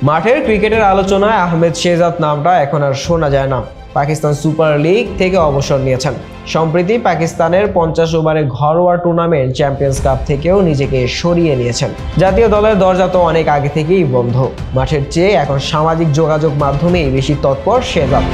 মাঠের ক্রিকেটের আলোচনায় আহমেদ শেহজাদ নামটা এখন আর শোনা যায় না। পাকিস্তান সুপার লিগ থেকে অবসর নিয়েছেন। সম্প্রতি পাকিস্তানের 50 ওভারের ঘরোয়া টুর্নামেন্ট চ্যাম্পিয়ন্স কাপ থেকেও নিজেকে সরিয়ে নিয়েছেন। জাতীয় দলের দরজা তো অনেক আগে থেকেই বন্ধ। মাঠের চেয়ে এখন সামাজিক যোগাযোগ মাধ্যমেই বেশি তৎপর শেহজাদ।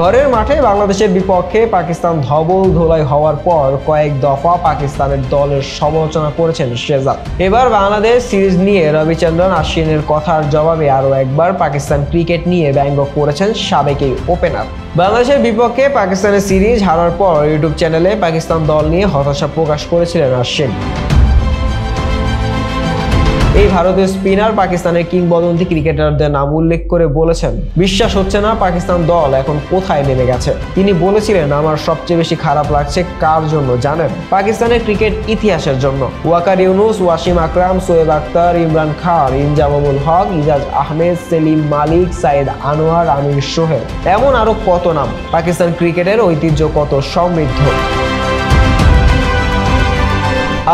ঘরের মাঠে বাংলাদেশের বিপক্ষে পাকিস্তান ধবল ধোলাই হওয়ার পর কয়েক দফা পাকিস্তানের দলের সমালোচনা করেছেন শেহজাদ। এবার বাংলাদেশ সিরিজ নিয়ে রবিচন্দ্রন আশ্বিনের কথার জবাবে আরও একবার পাকিস্তান ক্রিকেট নিয়ে ব্যঙ্গ করেছেন সাবেক এই ওপেনার। বাংলাদেশের বিপক্ষে পাকিস্তানের সিরিজ হারার পর ইউটিউব চ্যানেলে পাকিস্তান দল নিয়ে হতাশা প্রকাশ করেছিলেন আশ্বিন। এই ভারতীয় স্পিনার পাকিস্তানের কিংবদন্তি ক্রিকেটারদের নাম উল্লেখ করে বলেছেন, বিশ্বাস হচ্ছে না পাকিস্তান দল এখন কোথায় নেমে গেছে। তিনি বলেছিলেন, আমার সবচেয়ে বেশি খারাপ লাগছে কার জন্য জানেন? পাকিস্তানের ক্রিকেট ইতিহাসের জন্য। ওয়াকার ইউনুস, ওয়াসিম আকরাম, শোয়েব আখতার, ইমরান খান, ইনজামামুল হক, ইজাজ আহমেদ, সেলিম মালিক, সাইদ আনোয়ার, আমির সোহেল, এমন আরো কত নাম। পাকিস্তান ক্রিকেটের ঐতিহ্য কত সমৃদ্ধ।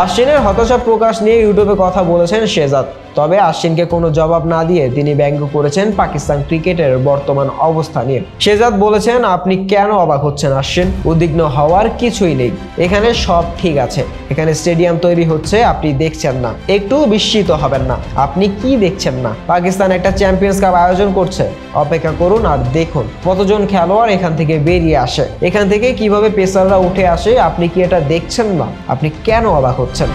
আশ্বিনের হতাশা প্রকাশ নিয়ে ইউটিউবে কথা বলেছেন শেহজাদ। তবে আশ্বিনকে কোনো জবাব না দিয়ে তিনি ব্যঙ্গ করেছেন পাকিস্তান ক্রিকেটের বর্তমান অবস্থা নিয়ে। শেহজাদ বলেছেন, আপনি কেন অবাক হচ্ছেন আশ্বিন? উদ্বিগ্ন হওয়ার কিছুই নেই। এখানে সব ঠিক আছে। এখানে স্টেডিয়াম তৈরি হচ্ছে, আপনি দেখছেন না। একটু বিস্মিত হবেন না। আপনি কি দেখছেন না? পাকিস্তান একটা চ্যাম্পিয়ন্স কাপ আয়োজন করছে। অপেক্ষা করুন আর দেখুন কতজন খেলোয়াড় এখান থেকে বেরিয়ে আসে, এখান থেকে কিভাবে পেসাররা উঠে আসে। আপনি কি এটা দেখছেন না? আপনি কেন অবাক হচ্ছেন?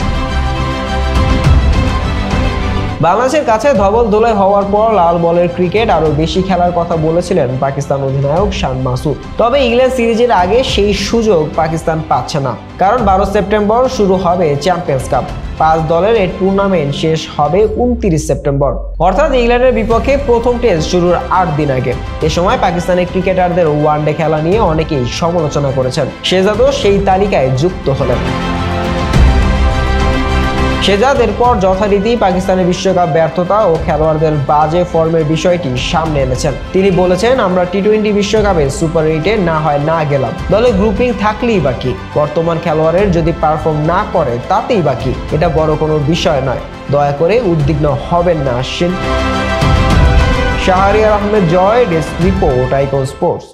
বাংলাদেশের কাছে ধবল ধোলাই হওয়ার পর লাল বলের ক্রিকেট আরো বেশি খেলার কথা বলেছিলেন পাকিস্তান অধিনায়ক শান মাসুদ। তবে ইংল্যান্ড সিরিজের আগে সেই সুযোগ পাকিস্তান পাচ্ছে না, কারণ 12 সেপ্টেম্বর শুরু হবে চ্যাম্পিয়ন্স কাপ। 5 দলের এই টুর্নামেন্ট শেষ হবে 29 সেপ্টেম্বর, অর্থাৎ ইংল্যান্ডের বিপক্ষে প্রথম টেস্ট শুরুর 8 দিন আগে। এ সময় পাকিস্তানের ক্রিকেটারদের ওয়ানডে খেলা নিয়ে অনেকেই সমালোচনা করেছেন। শেহজাদও সেই তালিকায় যুক্ত হলেন। শেহজাদ এরপর যথারীতি পাকিস্তানের বিশ্বকাপ ব্যর্থতা ও খেলোয়াড়দের বাজে ফর্মের বিষয়টি সামনে এনেছেন। তিনি বলেছেন, আমরা টি-20 বিশ্বকাপে সুপার 8-এ না হয় না গেলাম, দলে গ্রুপিং থাকলেই বাকি। বর্তমান খেলোয়াড়ের যদি পারফর্ম না করে তাতেই বাকি। এটা বড় কোনো বিষয় নয়। দয়া করে উদ্বিগ্ন হবেন না আশ্বিন। শাহরিয়ার আহমেদ জয়, ডেস্ক রিপোর্ট, আইকন স্পোর্টস।